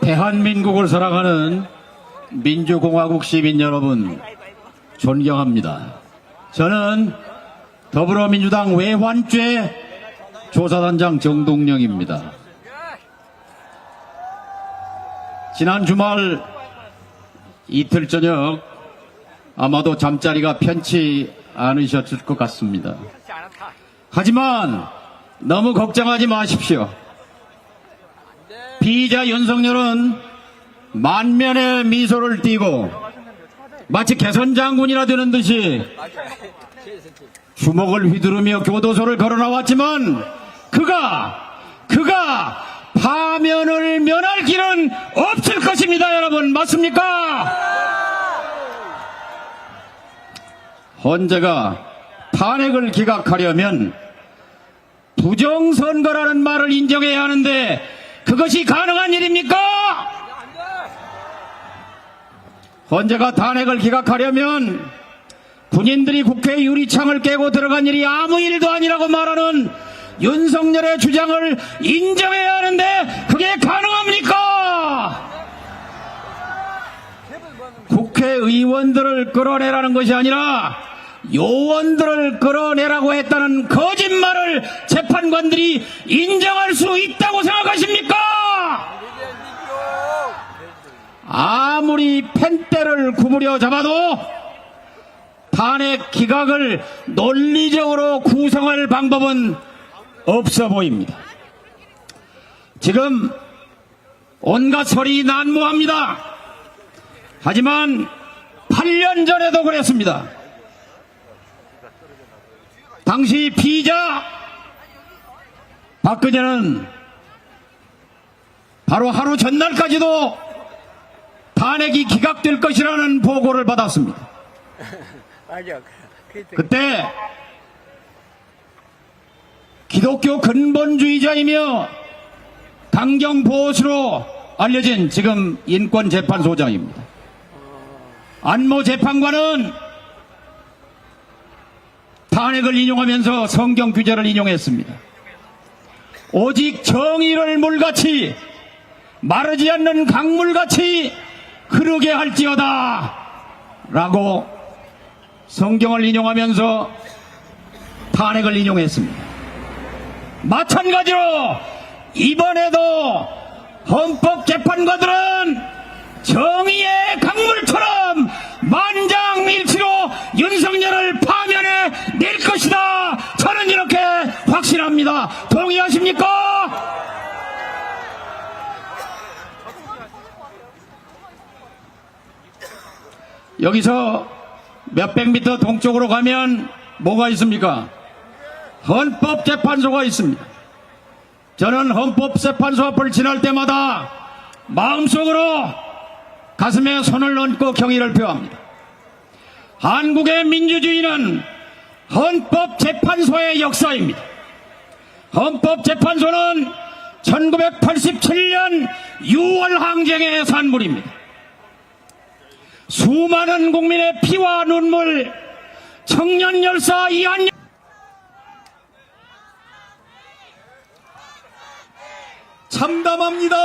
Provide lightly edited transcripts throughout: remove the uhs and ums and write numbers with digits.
대한민국을 사랑하는 민주공화국 시민 여러분, 존경합니다. 저는 더불어민주당 외환죄 조사단장 정동영입니다. 지난 주말 이틀 저녁 아마도 잠자리가 편치 않으셨을 것 같습니다. 하지만 너무 걱정하지 마십시오. 피의자 윤석열은 만면의 미소를 띠고 마치 개선장군이나 되는 듯이 주먹을 휘두르며 교도소를 걸어나왔지만 그가 파면을 면할 길은 없을 것입니다. 여러분, 맞습니까? 헌재가 탄핵을 기각하려면 부정선거라는 말을 인정해야 하는데 그것이 가능한 일입니까? 헌재가 탄핵을 기각하려면 군인들이 국회 유리창을 깨고 들어간 일이 아무 일도 아니라고 말하는 윤석열의 주장을 인정해야 하는데 그게 가능합니까? 국회의원들을 끌어내라는 것이 아니라 요원들을 끌어내라고 했다는 거짓말을 재판관들이 인정할 수 있다고 생각하십니까? 아무리 펜대를 구부려 잡아도 탄핵 기각을 논리적으로 구성할 방법은 없어 보입니다. 지금 온갖 설이 난무합니다. 하지만 8년 전에도 그랬습니다. 당시 피의자 박근혜는 바로 하루 전날까지도 탄핵이 기각될 것이라는 보고를 받았습니다. 그때 기독교 근본주의자이며 강경보수로 알려진 지금 인권재판소장입니다. 안모 재판관은 탄핵을 인용하면서 성경 규제를 인용했습니다. 오직 정의를 물같이 마르지 않는 강물같이 흐르게 할지어다 라고 성경을 인용하면서 탄핵을 인용했습니다. 마찬가지로 이번에도 헌법재판관들은 정의의 강물처럼 만장일치로 윤석열을 파면해 낼 것이다. 저는 이렇게 확신합니다. 동의하십니까? 여기서 몇백 미터 동쪽으로 가면 뭐가 있습니까? 헌법재판소가 있습니다. 저는 헌법재판소 앞을 지날 때마다 마음속으로 가슴에 손을 얹고 경의를 표합니다. 한국의 민주주의는 헌법재판소의 역사입니다. 헌법재판소는 1987년 6월 항쟁의 산물입니다. 수많은 국민의 피와 눈물, 청년 열사 이한열 참담합니다.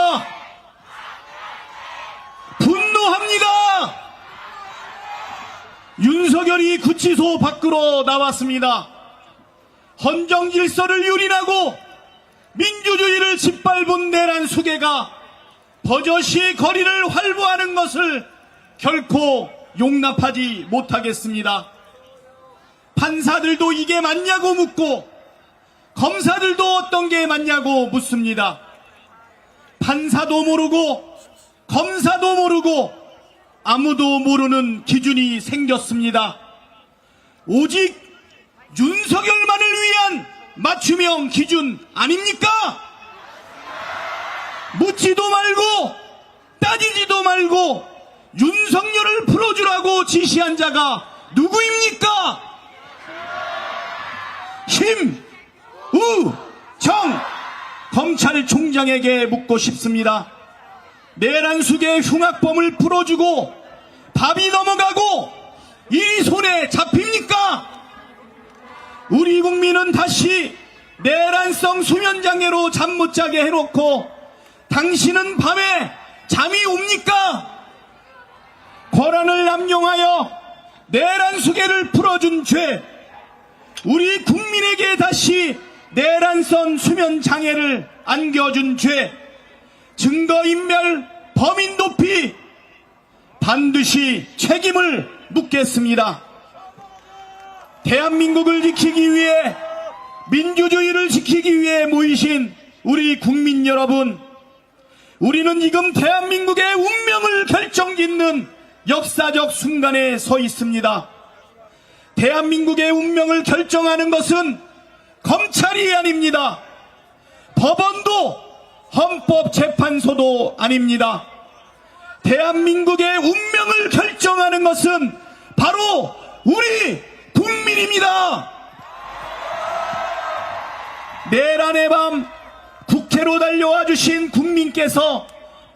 분노합니다. 윤석열이 구치소 밖으로 나왔습니다. 헌정 질서를 유린하고 민주주의를 짓밟은 내란 수괴가 버젓이 거리를 활보하는 것을 결코 용납하지 못하겠습니다. 판사들도 이게 맞냐고 묻고 검사들도 어떤 게 맞냐고 묻습니다. 판사도 모르고 검사도 모르고 아무도 모르는 기준이 생겼습니다. 오직 윤석열만을 위한 맞춤형 기준 아닙니까? 묻지도 말고 따지지도 말고 윤석열을 풀어주라고 지시한 자가 누구입니까? 심우정 검찰총장에게 묻고 싶습니다. 내란숙의 흉악범을 풀어주고 밥이 넘어가고 일이 손에 잡힙니까? 우리 국민은 다시 내란성 수면장애로 잠 못 자게 해놓고 당신은 밤에 잠이 옵니까? 권한을 남용하여 내란 수계를 풀어준 죄, 우리 국민에게 다시 내란선 수면 장애를 안겨준 죄, 증거인멸, 범인 도피, 반드시 책임을 묻겠습니다. 대한민국을 지키기 위해, 민주주의를 지키기 위해 모이신 우리 국민 여러분, 우리는 지금 대한민국의 운명을 결정짓는 역사적 순간에 서 있습니다. 대한민국의 운명을 결정하는 것은 검찰이 아닙니다. 법원도 헌법재판소도 아닙니다. 대한민국의 운명을 결정하는 것은 바로 우리 국민입니다. 내란의 밤 국회로 달려와 주신 국민께서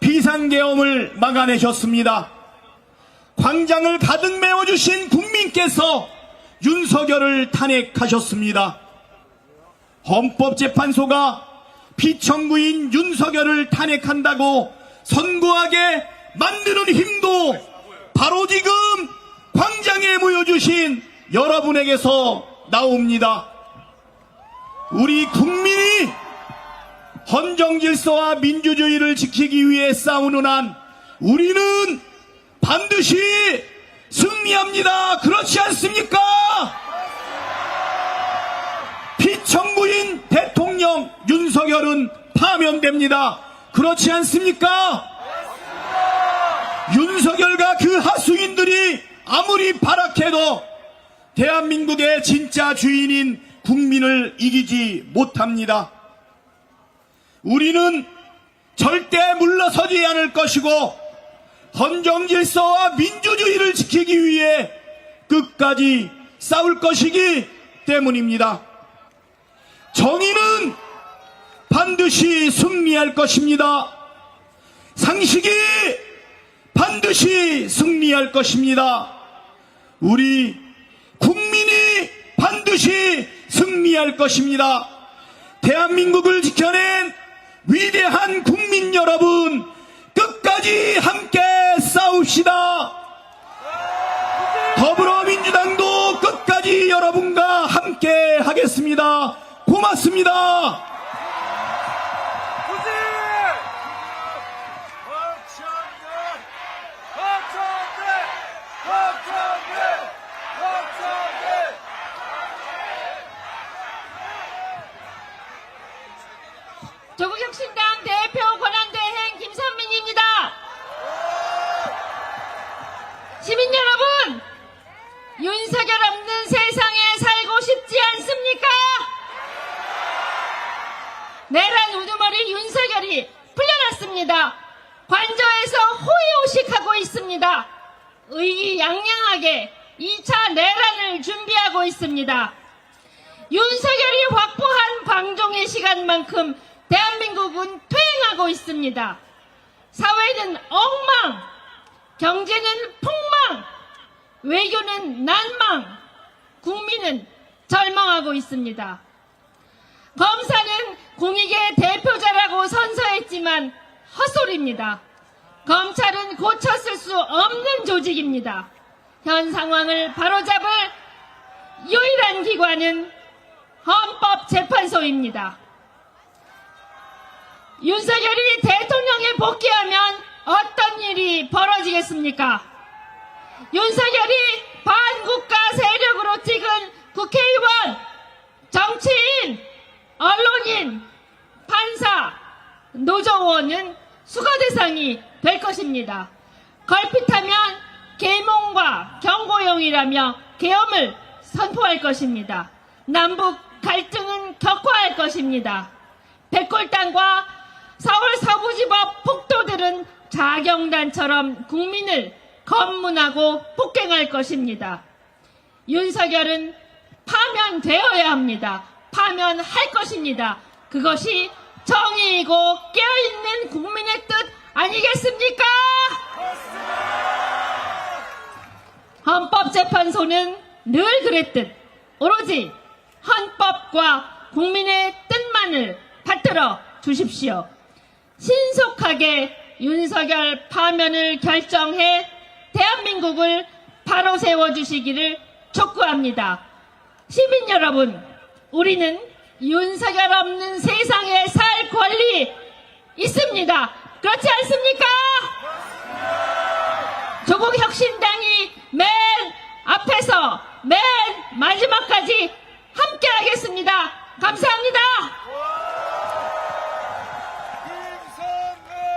비상계엄을 막아내셨습니다. 광장을 가득 메워주신 국민께서 윤석열을 탄핵하셨습니다. 헌법재판소가 피청구인 윤석열을 탄핵한다고 선고하게 만드는 힘도 바로 지금 광장에 모여주신 여러분에게서 나옵니다. 우리 국민이 헌정질서와 민주주의를 지키기 위해 싸우는 한 우리는 반드시 승리합니다. 그렇지 않습니까? 피청구인 대통령 윤석열은 파면됩니다. 그렇지 않습니까? 윤석열과 그 하수인들이 아무리 발악해도 대한민국의 진짜 주인인 국민을 이기지 못합니다. 우리는 절대 물러서지 않을 것이고 헌정질서와 민주주의를 지키기 위해 끝까지 싸울 것이기 때문입니다. 정의는 반드시 승리할 것입니다. 상식이 반드시 승리할 것입니다. 우리 국민이 반드시 승리할 것입니다. 대한민국을 지켜낸 위대한 국민 여러분, 끝까지 함께 싸웁시다. 더불어민주당도 끝까지 여러분과 함께 하겠습니다. 고맙습니다. 조국혁신당 대표 권한대행 김선민입니다. 시민 여러분, 윤석열 없는 세상에 살고 싶지 않습니까? 내란 우두머리 윤석열이 풀려났습니다. 관저에서 호의호식하고 있습니다. 의기양양하게 2차 내란을 준비하고 있습니다. 윤석열이 확보한 방종의 시간만큼 대한민국은 퇴행하고 있습니다. 사회는 엉망, 경제는 폭망, 외교는 난망, 국민은 절망하고 있습니다. 검사는 공익의 대표자라고 선서했지만 헛소리입니다. 검찰은 고쳤을 수 없는 조직입니다. 현 상황을 바로잡을 유일한 기관은 헌법재판소입니다. 윤석열이 대통령에 복귀하면 어떤 일이 벌어지겠습니까? 윤석열이 반국가 세력으로 찍은 국회의원, 정치인, 언론인, 판사, 노조원은 수거 대상이 될 것입니다. 걸핏하면 계몽과 경고용이라며 계엄을 선포할 것입니다. 남북 갈등은 격화할 것입니다. 백골당과 서울 서부지법 폭도들은 자경단처럼 국민을 검문하고 폭행할 것입니다. 윤석열은 파면되어야 합니다. 파면할 것입니다. 그것이 정의이고 깨어있는 국민의 뜻 아니겠습니까? 헌법재판소는 늘 그랬듯 오로지 헌법과 국민의 뜻만을 받들어 주십시오. 신속하게 윤석열 파면을 결정해 대한민국을 바로 세워주시기를 촉구합니다. 시민 여러분, 우리는 윤석열 없는 세상에 살 권리 있습니다. 그렇지 않습니까? 조국혁신당이 맨 앞에서 맨 마지막까지 함께 하겠습니다. 감사합니다.